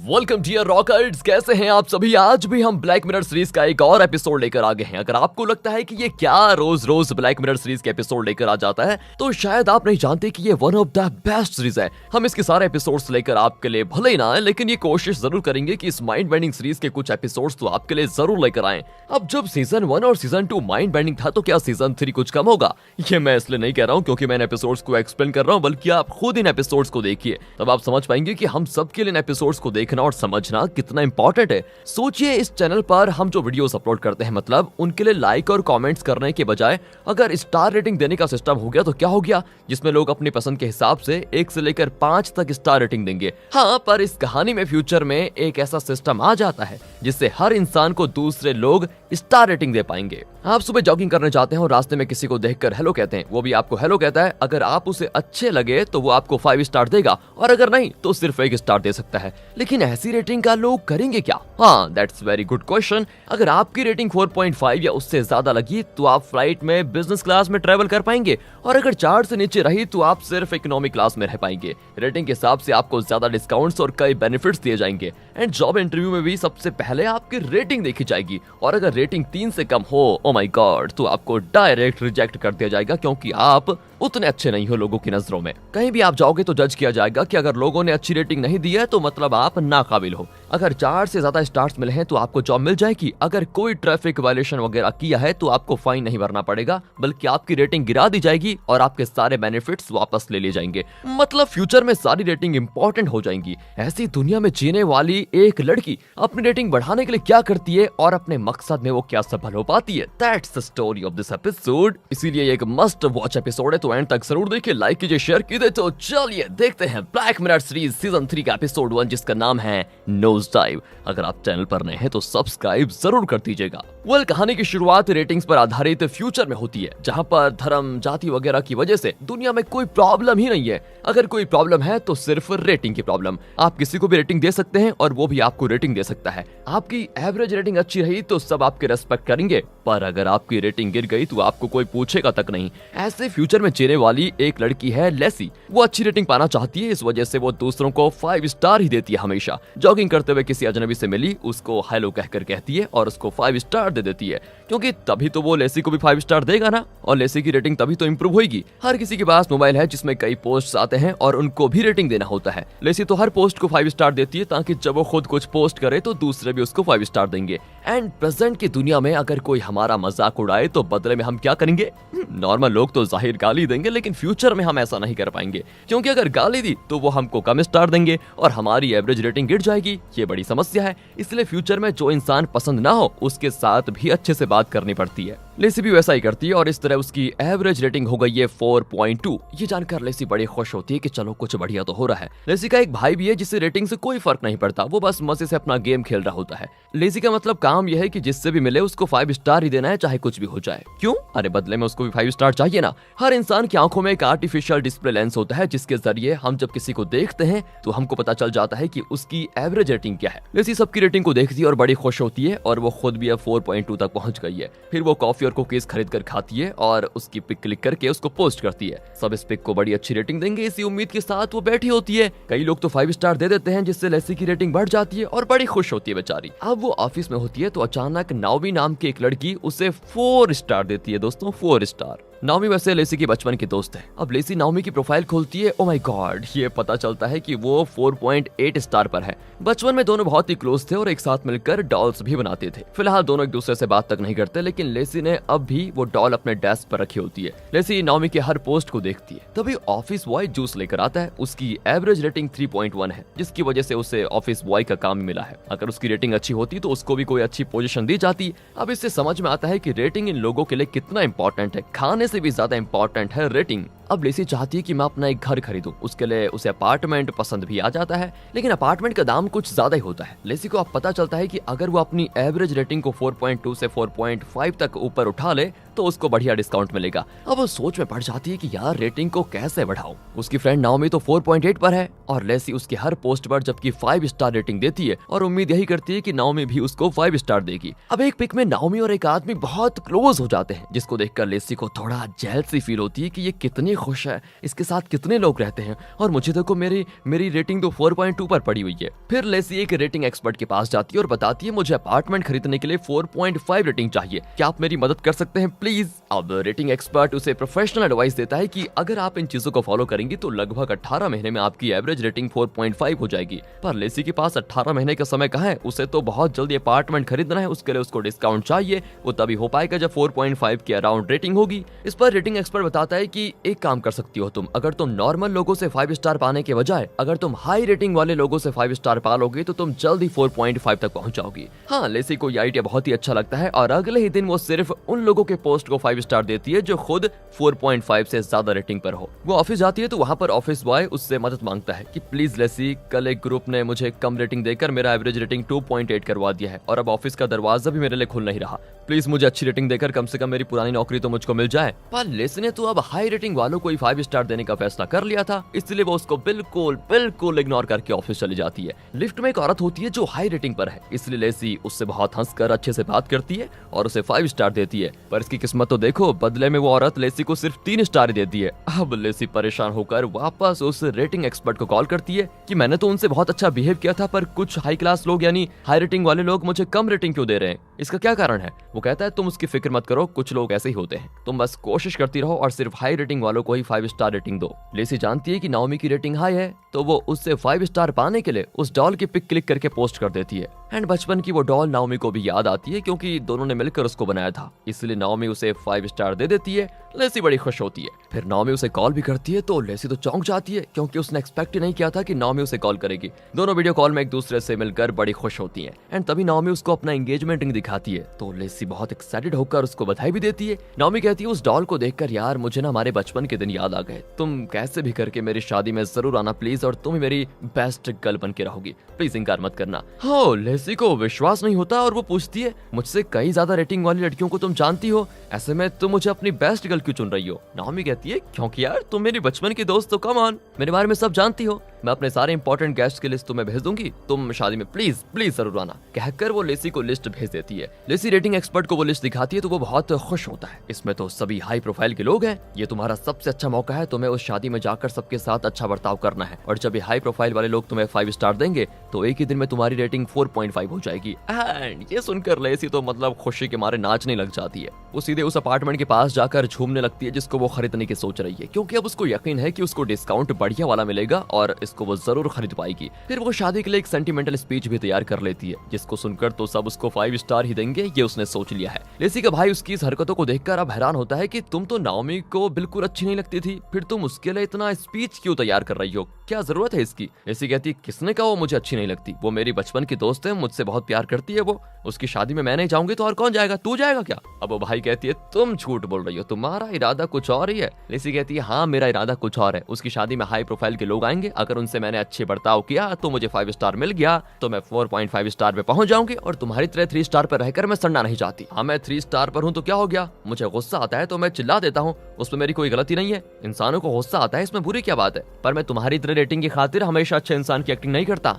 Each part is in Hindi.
वेलकम डियर रॉकर्स, कैसे हैं आप सभी। आज भी हम ब्लैक मिरर सीरीज का एक और एपिसोड लेकर आ गए हैं। अगर आपको लगता है कि ये क्या रोज रोज ब्लैक मिरर सीरीज के एपिसोड लेकर आ जाता है, तो शायद आप नहीं जानते कि ये one of the best series है। हम इसके सारे एपिसोड्स लेकर आपके लिए भले ही ना आए, लेकिन ये कोशिश जरूर करेंगे कि इस माइंड बेंडिंग सीरीज के कुछ एपिसोड्स तो आपके लिए जरूर लेकर आए। अब जब सीजन 1 और सीजन 2 माइंड बेंडिंग था, तो क्या सीजन 3 कुछ कम होगा? ये मैं इसलिए नहीं कह रहा हूँ क्योंकि मैंने एपिसोड्स को एक्सप्लेन कर रहा हूँ, बल्कि आप खुद इन एपिसोड्स को देखिए, तब आप समझ पाएंगे कि हम सबके लिए इन एपिसोड्स को देखना और समझना कितना इंपॉर्टेंट है। सोचिए, इस चैनल पर हम जो वीडियोस अपलोड करते हैं, मतलब उनके लिए लाइक और कमेंट्स करने के बजाय अगर स्टार रेटिंग देने का सिस्टम हो गया तो क्या हो गया, जिसमें लोग अपनी पसंद के हिसाब से 1 से लेकर 5 तक स्टार रेटिंग देंगे। हाँ, पर इस कहानी में फ्यूचर में एक ऐसा सिस्टम आ जाता है जिससे हर इंसान को दूसरे लोग स्टार रेटिंग दे पाएंगे। आप सुबह जॉगिंग करने जाते हैं और रास्ते में किसी को देखकर हेलो कहते हैं, वो भी आपको हेलो कहता है। अगर आप उसे अच्छे लगे तो वो आपको 5 स्टार देगा, और अगर नहीं तो सिर्फ 1 स्टार दे सकता है। लेकिन ऐसी रेटिंग का लोग करेंगे क्या? हाँ, दैट्स वेरी गुड क्वेश्चन। अगर आपकी रेटिंग 4.5 या उससे ज्यादा लगी तो आप फ्लाइट में बिजनेस क्लास में ट्रेवल कर पाएंगे, और अगर 4 से नीचे रही तो आप सिर्फ इकोनॉमी क्लास में रह पाएंगे। रेटिंग के हिसाब से आपको ज्यादा डिस्काउंट्स और कई बेनिफिट्स दिए जाएंगे। एंड जॉब इंटरव्यू में भी सबसे पहले आपकी रेटिंग देखी जाएगी, और अगर रेटिंग 3 से कम हो, ओ माय गॉड, तो आपको डायरेक्ट रिजेक्ट कर दिया जाएगा, क्योंकि आप उतने अच्छे नहीं हो लोगों की नजरों में। कहीं भी आप जाओगे तो जज किया जाएगा कि अगर लोगों ने अच्छी रेटिंग नहीं दी है तो मतलब आप नाकाबिल हो। अगर 4 से ज्यादा स्टार्स मिले हैं तो आपको जॉब मिल जाएगी। अगर कोई ट्रैफिक वायलेशन वगैरह किया है तो आपको फाइन नहीं भरना पड़ेगा, बल्कि आपकी रेटिंग गिरा दी जाएगी और आपके सारे बेनिफिट्स वापस ले लिए जाएंगे। मतलब फ्यूचर में सारी रेटिंग इंपॉर्टेंट हो जाएंगी। ऐसी दुनिया में जीने वाली एक लड़की अपनी रेटिंग बढ़ाने के लिए क्या करती है और अपने मकसद में वो क्या सफल हो पाती है, that's the story of this episode. इसीलिए ये एक मस्ट वॉच एपिसोड है, तो एंड तक जरूर देखिए, लाइक कीजिए, शेयर कीजिए। तो चलिए देखते हैं ब्लैक मिरर सीरीज सीजन 3 का एपिसोड 1, जिसका नाम है नोज डाइव। अगर आप चैनल पर नए हैं तो सब्सक्राइब जरूर कर दीजिएगा। कहानी की शुरुआत रेटिंग्स पर आधारित फ्यूचर में होती है, जहां पर धर्म, जाति वगैरह की वजह से दुनिया में कोई प्रॉब्लम ही नहीं है। अगर कोई प्रॉब्लम है तो सिर्फ रेटिंग की प्रॉब्लम। आप किसी को भी रेटिंग दे सकते हैं और वो भी आपको रेटिंग दे सकता है। आपकी एवरेज रेटिंग अच्छी रही तो सब आपके रेस्पेक्ट करेंगे, पर अगर आपकी रेटिंग गिर गई तो आपको कोई पूछेगा तक नहीं। ऐसे फ्यूचर में जीने वाली एक लड़की है लेसी। वो अच्छी रेटिंग पाना चाहती है, इस वजह से वो दूसरों को 5 स्टार ही देती है हमेशा। जॉगिंग करते हुए किसी अजनबी से मिली, उसको हेलो कहकर कहती है और उसको 5 स्टार दे देती है, क्योंकि तभी तो वो लेसी को भी 5 स्टार देगा ना, और लेसी की रेटिंग तभी तो इंप्रूव होगी। हर किसी के पास मोबाइल है जिसमें कई पोस्ट आते हैं और उनको भी रेटिंग देना होता है। लेसी तो हर पोस्ट को 5 स्टार देती है, ताकि जब वो खुद कुछ पोस्ट करे तो दूसरे भी उसको 5 स्टार देंगे। एंड प्रेजेंट की दुनिया में अगर कोई हमारा मजाक उड़ाए तो बदले में हम क्या करेंगे? नॉर्मल लोग तो जाहिर गाली देंगे, लेकिन फ्यूचर में हम ऐसा नहीं कर पाएंगे, क्योंकि अगर गाली दी तो वो हमको कम स्टार देंगे और हमारी एवरेज रेटिंग गिर जाएगी। ये बड़ी समस्या है। इसलिए फ्यूचर में जो इंसान पसंद ना हो उसके साथ भी अच्छे से बात करनी पड़ती है। लेसी भी वैसा ही करती है और इस तरह उसकी एवरेज रेटिंग हो गई है 4.2। ये जानकर लेसी बड़ी खुश होती है कि चलो कुछ बढ़िया तो हो रहा है। लेसी का एक भाई भी है जिससे रेटिंग से कोई फर्क नहीं पड़ता, वो बस मजे से अपना गेम खेल रहा होता है। लेसी का मतलब काम यह है कि जिससे भी मिले उसको 5 स्टार ही देना है, चाहे कुछ भी हो जाए। क्यों? अरे बदले में उसको भी 5 स्टार चाहिए ना। हर इंसान की आंखों में एक आर्टिफिशियल डिस्प्ले लेंस होता है, जिसके जरिए हम जब किसी को देखते हैं तो हमको पता चल जाता है कि उसकी एवरेज रेटिंग क्या है। लेसी सबकी रेटिंग को देखती है और बड़ी खुश होती है, और वो खुद भी अब 4.2 तक पहुंच गई है। फिर वो कॉफी और कुकीज खरीद कर खाती है और उसकी पिक क्लिक करके उसको पोस्ट करती है। सब इस पिक को बड़ी अच्छी रेटिंग देंगे, इसी उम्मीद के साथ वो बैठी होती है। कई लोग तो 5 स्टार दे देते हैं, जिससे लेसी की रेटिंग बढ़ जाती है और बड़ी खुश होती है बेचारी। अब वो ऑफिस में होती है तो अचानक नाओमी नाम की एक लड़की उसे 4 स्टार देती है। दोस्तों, 4 स्टार। नाओमी वैसे लेसी की बचपन की दोस्त है। अब लेसी नाओमी की प्रोफाइल खोलती है, ओ माय गॉड, ये पता चलता है कि वो 4.8 स्टार पर है। बचपन में दोनों बहुत ही क्लोज थे और एक साथ मिलकर डॉल्स भी बनाते थे। फिलहाल दोनों एक दूसरे से बात तक नहीं करते, लेकिन लेसी ने अब भी वो डॉल अपने डेस्क पर रखी होती है। लेसी नाओमी के हर पोस्ट को देखती है। तभी ऑफिस बॉय जूस लेकर आता है। उसकी एवरेज रेटिंग 3.1 है, जिसकी वजह से उसे ऑफिस बॉय का काम मिला है। अगर उसकी रेटिंग अच्छी होती तो उसको भी कोई अच्छी पोजीशन दी जाती। अब इससे समझ में आता है कि रेटिंग इन लोगों के लिए कितना इंपॉर्टेंट है। खाने से भी ज्यादा इंपॉर्टेंट है रेटिंग। अब लेसी चाहती है कि मैं अपना एक घर खरीदूं। उसके लिए उसे अपार्टमेंट पसंद भी आ जाता है, लेकिन अपार्टमेंट का दाम कुछ ज्यादा ही होता है। लेसी को अब पता चलता है कि अगर वो अपनी एवरेज रेटिंग को 4.2 से 4.5 तक ऊपर उठा ले तो उसको बढ़िया डिस्काउंट मिलेगा। अब वो सोच में पड़ जाती है कि यार रेटिंग को कैसे बढ़ाऊं। उसकी फ्रेंड नाओमी तो 4.8 पर है और लेसी उसकी हर पोस्ट पर जबकि 5 स्टार रेटिंग देती है, और उम्मीद यही करती है कि नाओमी भी उसको 5 स्टार देगी। अब एक पिक में नाओमी और एक आदमी बहुत क्लोज हो जाते हैं, जिसको देखकर लेसी को थोड़ा जेलसी फील होती है कि ये कितने खुश है, इसके साथ कितने लोग रहते हैं और मुझे देखो मेरी रेटिंग तो 4.2 पर पड़ी हुई है। फिर लेसी एक रेटिंग एक्सपर्ट के पास जाती है और बताती है मुझे अपार्टमेंट खरीदने के लिए 4.5 रेटिंग चाहिए, क्या आप मेरी मदद कर सकते हैं प्लीज। अब रेटिंग एक्सपर्ट उसे प्रोफेशनल एडवाइस देता है कि अगर आप इन चीजों को फॉलो करेंगी तो लगभग 18 महीने में आपकी एवरेज रेटिंग 4.5 हो जाएगी। पर लेसी के पास 18 महीने का समय कहाँ है, उसे तो बहुत जल्दी अपार्टमेंट खरीदना है, उसके लिए उसको डिस्काउंट चाहिए, वो तभी हो पाएगा जब 4.5 की अराउंड रेटिंग होगी। इस पर रेटिंग एक्सपर्ट बताता है कि एक काम कर सकती हो तुम, अगर तुम नॉर्मल लोगों से 5 स्टार पाने के बजाय अगर तुम हाई रेटिंग वाले लोगों से 5 स्टार पा लोगे तो तुम जल्दी 4.5 तक पहुंच जाओगी। हाँ, लेसी को ये आइडिया बहुत ही अच्छा लगता है और अगले ही दिन वो सिर्फ उन लोगों के पोस्ट को 5 स्टार देती है जो खुद 4.5 से ज्यादा रेटिंग पर हो। वो ऑफिस जाती है तो वहाँ पर ऑफिस बॉय उससे मदद मांगता है कि प्लीज लेसी, कल एक ग्रुप ने मुझे कम रेटिंग देकर मेरा एवरेज रेटिंग 2.8 करवा दिया है और अब ऑफिस का दरवाजा भी मेरे लिए खुल नहीं रहा, प्लीज मुझे अच्छी रेटिंग देकर कम से कम मेरी पुरानी नौकरी तो मुझको मिल जाए। पर लेसी ने तो अब हाई रेटिंग वालों को ही 5 स्टार देने का फैसला कर लिया था, इसलिए वो उसको बिल्कुल इग्नोर करके ऑफिस चली जाती है। लिफ्ट में एक औरत होती है जो हाई रेटिंग पर है, इसलिए लेसी उससे बहुत हंसकर अच्छे से बात करती है और उसे 5 स्टार देती है। पर इसकी किस्मत तो देखो, बदले में वो औरत लेसी को सिर्फ 3 स्टार देती है। अब लेसी परेशान होकर वापस उस रेटिंग एक्सपर्ट को कॉल करती है कि मैंने तो उनसे बहुत अच्छा बिहेव किया था, पर कुछ हाई क्लास लोग यानी हाई रेटिंग वाले लोग मुझे कम रेटिंग क्यों दे रहे हैं, इसका क्या कारण है। वो कहता है तुम उसकी फिक्र मत करो, कुछ लोग ऐसे ही होते हैं, तुम बस कोशिश करती रहो और सिर्फ हाई रेटिंग वालों को ही 5 स्टार रेटिंग दो। लेसी जानती है कि नाओमी की रेटिंग हाई है तो वो उससे 5 स्टार पाने के लिए उस डॉल की पिक क्लिक करके पोस्ट कर देती है। एंड बचपन की वो डॉल नाओमी को भी याद आती है क्योंकि दोनों ने मिलकर उसको बनाया था, इसलिए नाओमी उसे 5 स्टार दे देती है। लेसी बड़ी खुश होती है। फिर नाओमी उसे कॉल भी करती है तो लेसी तो चौंक जाती है क्योंकि उसने एक्सपेक्ट ही नहीं किया था कि नाओमी उसे कॉल करेगी। दोनों वीडियो कॉल में एक दूसरे से मिलकर बड़ी खुश होती हैं। एंड तभी नाओमी उसको अपना एंगेजमेंट रिंग दिखाती है तो लेसी बहुत एक्साइटेड होकर उसको बधाई भी देती है। नाओमी कहती है उस डॉल को देखकर यार मुझे ना हमारे बचपन के दिन याद आ गए, तुम कैसे भी करके मेरी शादी में जरूर आना प्लीज, और तुम ही मेरी बेस्ट गर्ल बन के रहोगी, प्लीज इनकार मत करना। हाँ, लेसी को विश्वास नहीं होता और वो पूछती है मुझसे कई ज्यादा रेटिंग वाली लड़कियों को तुम जानती हो, ऐसे में तुम मुझे अपनी बेस्ट गर्ल क्यों चुन रही हो। नाओमी कहती है क्योंकि यार तुम मेरी बचपन की दोस्त हो, कम ऑन, मेरे बारे में सब जानती हो, मैं अपने सारे इंपॉर्टेंट गेस्ट की लिस्ट तुम्हें भेज दूंगी, तुम शादी में प्लीज जरूर आना। कहकर वो लेसी को लिस्ट भेज देती है। लेसी रेटिंग एक्सपर्ट को वो लिस्ट दिखाती है तो वो बहुत खुश होता है, इसमें तो सभी हाई प्रोफाइल के लोग हैं, ये तुम्हारा सबसे अच्छा मौका है, तुम्हें उस शादी में जाकर सबके साथ अच्छा बर्ताव करना है, और जब ये हाई प्रोफाइल वाले लोग तुम्हें 5 स्टार देंगे तो एक ही दिन में तुम्हारी रेटिंग 4.5 हो जाएगी। एंड ये सुनकर लेसी तो मतलब खुशी के मारे नाचने लग जाती है। वो सीधे उस अपार्टमेंट के पास जाकर झूमने लगती है जिसको वो खरीदने की सोच रही है, क्योंकि अब उसको यकीन है कि उसको डिस्काउंट बढ़िया वाला मिलेगा और इसको वो जरूर खरीद पाएगी। फिर वो शादी के लिए एक सेंटिमेंटल स्पीच भी तैयार कर लेती है जिसको सुनकर तो सब उसको 5 स्टार ही देंगे, ये उसने सोच लिया है। लेसी का भाई उसकी इस हरकतों को देखकर अब हैरान होता है कि तुम तो नाओमी को बिल्कुल अच्छी नहीं लगती थी, फिर तुम उसके लिए इतना स्पीच क्यों तैयार कर रही हो, क्या जरूरत है इसकी। लेसी कहती किसने कहा वो मुझे अच्छी नहीं लगती, वो मेरी बचपन की दोस्त है, मुझसे बहुत प्यार करती है, वो उसकी शादी में मैं नहीं जाऊंगी तो और कौन जाएगा, तू जाएगा क्या। अब वो भाई कहती है तुम झूठ बोल रही हो, तुम्हारा इरादा कुछ और ही है। लेसी कहती है हाँ, मेरा इरादा कुछ और है, उसकी शादी में हाई प्रोफाइल के लोग आएंगे, अगर उनसे मैंने अच्छे बर्ताव किया तो मुझे 5 स्टार मिल गया तो मैं 4.5 स्टार पे पहुंच जाऊंगी, और तुम्हारी तरह 3 स्टार पर रहकर मैं सड़ना नहीं चाहती। हाँ, मैं 3 स्टार पर हूँ तो क्या हो गया, मुझे गुस्सा आता है तो मैं चिल्ला देता हूँ, उसमें मेरी कोई गलती नहीं है, इंसानों को गुस्सा आता है, इसमें बुरी क्या बात है, पर मैं तुम्हारी तरह रेटिंग की खातिर हमेशा अच्छे इंसान की एक्टिंग नहीं करता।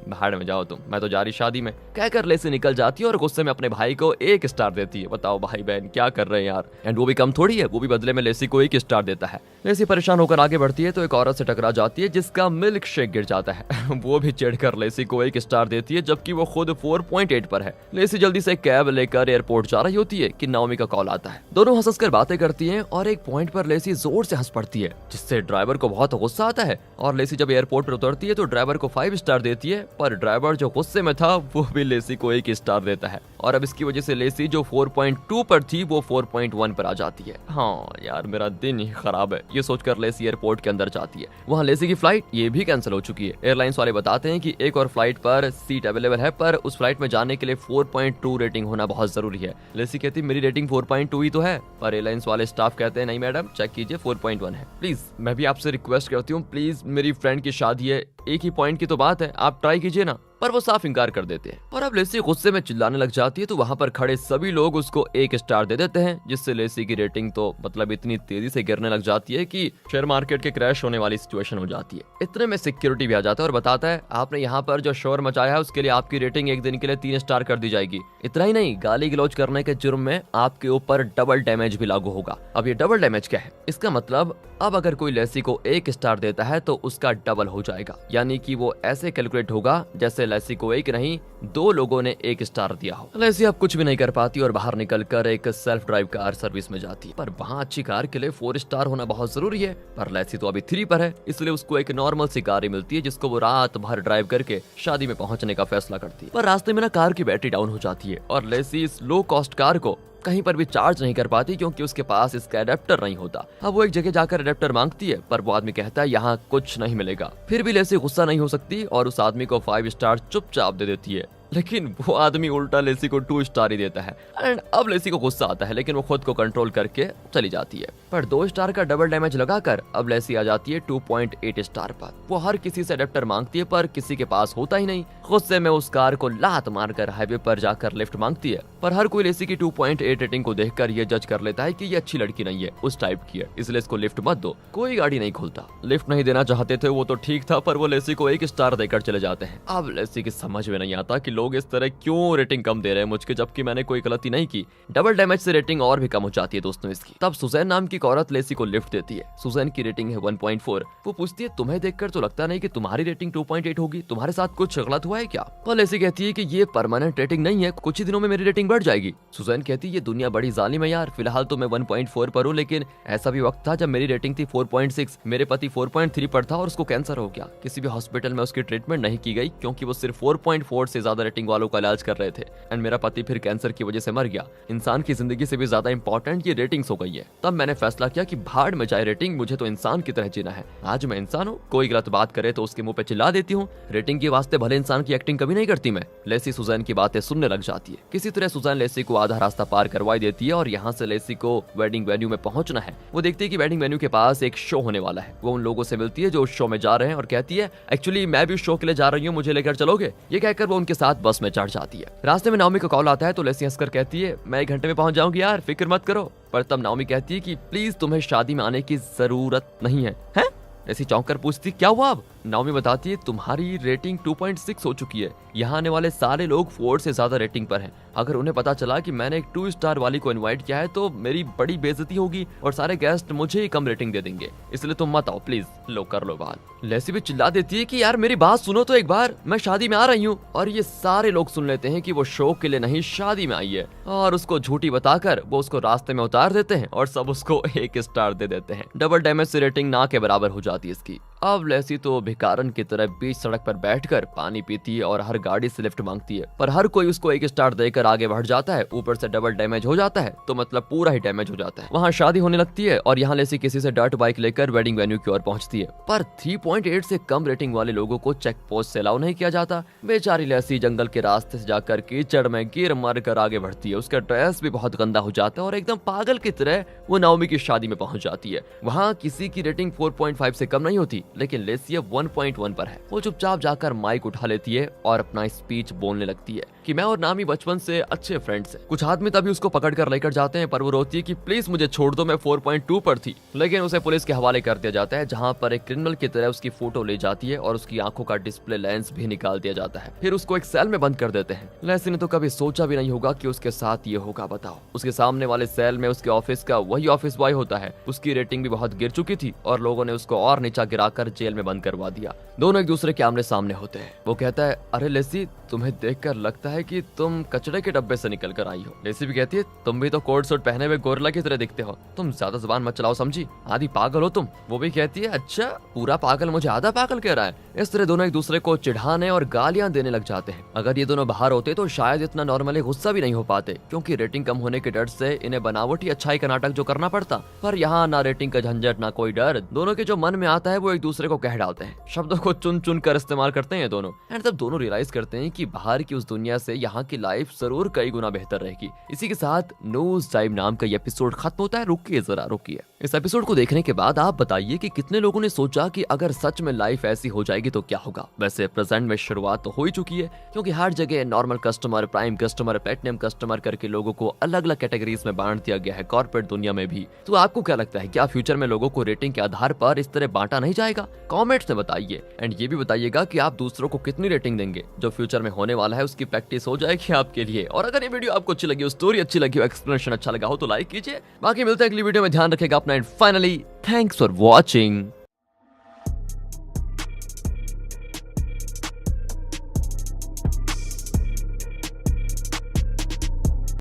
भाड़ में जाओ तुम, मैं तो जा रही शादी में, कहकर लेसी निकल जाती है और गुस्से में अपने भाई को 1 स्टार देती है। बताओ भाई बहन क्या कर रहे हैं यार, एंड वो भी कम थोड़ी है, वो भी बदले में लेसी को 1 स्टार देता है। लेसी परेशान होकर आगे बढ़ती है तो एक औरत से टकरा जाती है जिसका मिल्क शेक गिर जाता है। वो भी चिढ़कर लेसी को 1 स्टार देती है जबकि वो खुद 4.8 पर है। लेसी जल्दी से कैब लेकर एयरपोर्ट जा रही होती है कि नाओमी का कॉल आता है। दोनों हंसकर बातें करती हैं और एक पॉइंट पर लेसी जोर से हंस पड़ती है जिससे ड्राइवर को बहुत गुस्सा आता है, और लेसी जब एयरपोर्ट पर उतरती है तो ड्राइवर को 5 स्टार देती है, पर ड्राइवर जो गुस्से में था वो भी लेसी को 1 स्टार देता है, और अब इसकी वजह से लेसी जो 4.2 पर थी वो 4.1 पर आ जाती है। हाँ यार, मेरा दिन ही खराब है, ये सोचकर लेसी एयरपोर्ट के अंदर जाती है। वहाँ लेसी की फ्लाइट ये भी कैंसिल हो चुकी है। एयरलाइंस वाले बताते हैं कि एक और फ्लाइट पर सीट अवेलेबल है, पर उस फ्लाइट में जाने के लिए 4.2 रेटिंग होना बहुत जरूरी है। लेसी कहती मेरी रेटिंग 4.2 ही तो है, पर एयरलाइंस वाले स्टाफ कहते हैं नहीं मैडम, चेक कीजिए 4.1 है। प्लीज मैं भी आपसे रिक्वेस्ट करती हूँ, प्लीज मेरी फ्रेंड की शादी है, एक ही पॉइंट की तो बात है, आप ट्राई कीजिए ना। पर वो साफ इनकार कर देते हैं। और अब लेसी गुस्से में चिल्लाने लग जाती है तो वहाँ पर खड़े सभी लोग उसको 1 स्टार दे देते हैं, जिससे लेसी की रेटिंग तो मतलब इतनी तेजी से गिरने लग जाती है कि शेयर मार्केट के क्रैश होने वाली सिचुएशन हो जाती है। इतने में सिक्योरिटी भी आ जाता है और बताता है आपने यहाँ पर जो शोर मचाया है उसके लिए आपकी रेटिंग 1 दिन के लिए 3 स्टार कर दी जाएगी। इतना ही नहीं, गाली गलौज करने के जुर्म में आपके ऊपर डबल डैमेज भी लागू होगा। अब ये डबल डैमेज क्या है? इसका मतलब अब अगर कोई लेसी को 1 स्टार देता है तो उसका डबल हो जाएगा, यानी कि वो ऐसे कैलकुलेट होगा जैसे लेसी को 1 नहीं 2 लोगों ने 1 स्टार दिया हो। लेसी अब कुछ भी नहीं कर पाती और बाहर निकलकर एक सेल्फ ड्राइव कार सर्विस में जाती है। पर वहाँ अच्छी कार के लिए 4 स्टार होना बहुत जरूरी है, पर लेसी तो अभी 3 पर है, इसलिए उसको एक नॉर्मल सी कार मिलती है जिसको वो रात भर ड्राइव करके शादी में पहुंचने का फैसला करती है। पर रास्ते में ना कार की बैटरी डाउन हो जाती है और लेसी इस लो कॉस्ट कार को कहीं पर भी चार्ज नहीं कर पाती क्योंकि उसके पास इसका एडेप्टर नहीं होता। अब वो एक जगह जाकर एडेप्टर मांगती है पर वो आदमी कहता है यहाँ कुछ नहीं मिलेगा। फिर भी लेसी गुस्सा नहीं हो सकती और उस आदमी को 5 स्टार चुपचाप दे देती है, लेकिन वो आदमी उल्टा लेसी को 2 स्टार ही देता है। एंड अब लेसी को गुस्सा आता है लेकिन वो खुद को कंट्रोल करके चली जाती है। पर 2 स्टार का डबल डैमेज लगाकर अब लेसी आ जाती है 2.8 स्टार पर। वो हर किसी से एडेप्टर मांगती है पर किसी के पास होता ही नहीं। गुस्से में उस कार को लात मारकर हाईवे पर जाकर लिफ्ट मांगती है, पर हर कोई लेसी की 2.8 रेटिंग को देखकर ये जज कर लेता है कि ये अच्छी लड़की नहीं है, उस टाइप की है, इसलिए इसको लिफ्ट मत दो। कोई गाड़ी नहीं खोलता। लिफ्ट नहीं देना चाहते थे वो तो ठीक था, पर वो लेसी को 1 स्टार देकर चले जाते हैं। अब लेसी की समझ में नहीं आता कि लोग इस तरह क्यों रेटिंग कम दे रहे हैं मुझको, जबकि मैंने कोई गलती नहीं की। डबल डैमेज से रेटिंग और भी कम हो जाती है दोस्तों इसकी। तब सुजैन नाम की एक औरत लेसी को लिफ्ट देती है। सुजैन की रेटिंग है 1.4। वो पूछती है तुम्हें देखकर तो लगता नहीं कि तुम्हारी रेटिंग 2.8 होगी, तुम्हारे साथ कुछ गलत हुआ है क्या? और लेसी कहती है कि ये परमानेंट रेटिंग नहीं है, कुछ ही दिनों में मेरी रेटिंग बढ़ जाएगी। सुजैन कहती है ये दुनिया बड़ी जालिम है यार, फिलहाल तो मैं 1.4 पर हूँ, लेकिन ऐसा भी वक्त था जब मेरी रेटिंग थी 4.6। मेरे पति 4.3 पर था और उसको कैंसर हो गया। किसी भी हॉस्पिटल में उसकी ट्रीटमेंट नहीं की गई क्योंकि वो सिर्फ 4.4 से ज्यादा रेटिंग वालों का इलाज कर रहे थे। एंड मेरा पति फिर कैंसर की वजह से मर गया। इंसान की जिंदगी से भी ज्यादा इंपॉर्टेंट ये रेटिंग्स हो गई है। तब मैंने फैसला किया कि भाड़ में जाए रेटिंग, मुझे तो इंसान की तरह जीना है। आज मैं इंसान हूँ, कोई गलत बात करे तो उसके मुंह पे चिल्ला देती हूँ। रेटिंग के वास्ते भले इंसान की एक्टिंग कभी नहीं करती मैं। लेसी सुजैन की बातें सुनने लग जाती है। किसी तरह सुजैन लेसी को आधा रास्ता पार करवाई देती है और यहाँ से लेसी को वेडिंग वेन्यू में पहुंचना है। वो देखती है कि वेडिंग वेन्यू के पास एक शो होने वाला है। वो उन लोगों से मिलती है जो उस शो में जा रहे हैं और कहती है एक्चुअली मैं भी उस शो के लिए जा रही हूँ, मुझे लेकर चलोगे? ये कहकर वो उनके साथ बस में चढ़ जाती है। रास्ते में नाओमी का कॉल आता है तो लेसी हंसकर कहती है मैं 1 घंटे में पहुंच जाऊंगी यार, फिक्र मत करो। पर तब नाओमी कहती है कि प्लीज तुम्हें शादी में आने की जरूरत नहीं है। हैं? लेसी चौंक कर पूछती क्या हुआ अब? नाओमी बताती है तुम्हारी रेटिंग 2.6 हो चुकी है। यहाँ आने वाले सारे लोग 4 से ज्यादा रेटिंग पर हैं। अगर उन्हें पता चला कि मैंने एक 2 स्टार वाली को इनवाइट किया है तो मेरी बड़ी बेइज्जती होगी और सारे गेस्ट मुझे ही कम रेटिंग दे देंगे, इसलिए तुम मत आओ प्लीज। लो कर लो बात। लेसी भी चिल्ला देती है कि यार मेरी बात सुनो तो एक बार, मैं शादी में आ रही हूँ। और ये सारे लोग सुन लेते हैं कि वो शो के लिए नहीं शादी में आई है और उसको झूठी बताकर वो उसको रास्ते में उतार देते हैं और सब उसको 1 स्टार दे देते हैं। डबल डैमेज से रेटिंग ना के बराबर हो जाती है इसकी। अब लेसी तो भिखारन की तरह बीच सड़क पर बैठकर पानी पीती है और हर गाड़ी से लिफ्ट मांगती है, पर हर कोई उसको 1 स्टार देकर आगे बढ़ जाता है। ऊपर से डबल डैमेज हो जाता है तो मतलब पूरा ही डैमेज हो जाता है। वहाँ शादी होने लगती है और यहाँ लेसी किसी से डर्ट बाइक लेकर वेडिंग वेन्यू की ओर पहुंचती है, पर 3.8 से कम रेटिंग वाले लोगों को चेक पोस्ट से अलाउ नहीं किया जाता। बेचारी लेसी जंगल के रास्ते से जाकर कीचड़ में गिर मार कर आगे बढ़ती है। उसका ड्रेस भी बहुत गंदा हो जाता है और एकदम पागल की तरह वो नाओमी की शादी में पहुंच जाती है। वहाँ किसी की रेटिंग 4.5 से कम नहीं होती, लेकिन लेसी 1.1 पर है। वो चुपचाप जाकर माइक उठा लेती है और अपना स्पीच बोलने लगती है कि मैं और नामी बचपन से अच्छे फ्रेंड्स हैं। कुछ आदमी तभी उसको पकड़ कर लेकर जाते हैं, पर वो रोती है कि प्लीज मुझे छोड़ दो, मैं 4.2 पर थी। लेकिन उसे पुलिस के हवाले कर दिया जाता है, जहां पर एक क्रिमिनल की तरह उसकी फोटो ले जाती है और उसकी आंखों का डिस्प्ले लेंस भी निकाल दिया जाता है। फिर उसको एक सेल में बंद कर देते हैं। लेसी ने तो कभी सोचा भी नहीं होगा कि उसके साथ ये होगा। बताओ, उसके सामने वाले सेल में उसके ऑफिस का वही ऑफिस बॉय होता है। उसकी रेटिंग भी बहुत गिर चुकी थी और लोगों ने उसको और नीचा गिराकर जेल में बंद करवा दिया। दोनों एक दूसरे के आमने सामने होते हैं। वो कहता है अरे लेसी, तुम्हें देखकर लगता है कि तुम कचड़े के डब्बे से निकल कर आई हो। लेसी भी कहती है तुम भी तो कोट सूट पहने हुए गोरिल्ला की तरह दिखते हो, तुम ज्यादा जुबान मत चलाओ समझी, आधी पागल हो तुम। वो भी कहती है अच्छा, पूरा पागल मुझे आधा पागल कह रहा है। इस तरह दोनों एक दूसरे को चिढ़ाने और गालियां देने लग जाते हैं। अगर ये दोनों बाहर होते तो शायद इतना नॉर्मली गुस्सा भी नहीं हो पाते, क्योंकि रेटिंग कम होने के डर से इन्हें बनावटी अच्छाई का नाटक जो करना पड़ता। पर यहाँ ना रेटिंग का झंझट ना कोई डर, दोनों के जो मन में आता है वो एक दूसरे को कह डालते हैं। शब्दों को चुन चुन कर इस्तेमाल करते हैं दोनों। एंड तब दोनों रियलाइज करते हैं कि बाहर की उस दुनिया से यहाँ की लाइफ जरूर कई गुना बेहतर रहेगी। इसी के साथ नोज डाइव नाम का ये एपिसोड खत्म होता है। रुकिए जरा रुकिए, इस एपिसोड को देखने के बाद आप बताइए कि कितने लोगों ने सोचा कि अगर सच में लाइफ ऐसी हो जाएगी तो क्या होगा। वैसे प्रेजेंट में शुरुआत तो हो ही चुकी है, क्योंकि हर जगह normal customer, prime customer, platinum customer करके लोगों को अलग अलग कैटेगरीज में बांट दिया गया है कॉर्पोरेट दुनिया में भी। तो आपको क्या लगता है, क्या फ्यूचर में लोगों को रेटिंग के आधार पर इस तरह बांटा नहीं जाएगा? कमेंट्स में बताइए। एंड ये भी बताइएगा कि आप दूसरों को कितनी रेटिंग देंगे। जो फ्यूचर में होने वाला है उसकी प्रैक्टिस हो जाएगी आपके लिए। और अगर ये वीडियो आपको अच्छी लगी हो, स्टोरी अच्छी लगी हो, एक्सप्लेनेशन अच्छा लगा हो तो लाइक कीजिए। बाकी मिलते हैं अगली वीडियो में, ध्यान रखेगा अपना। And finally thanks for watching.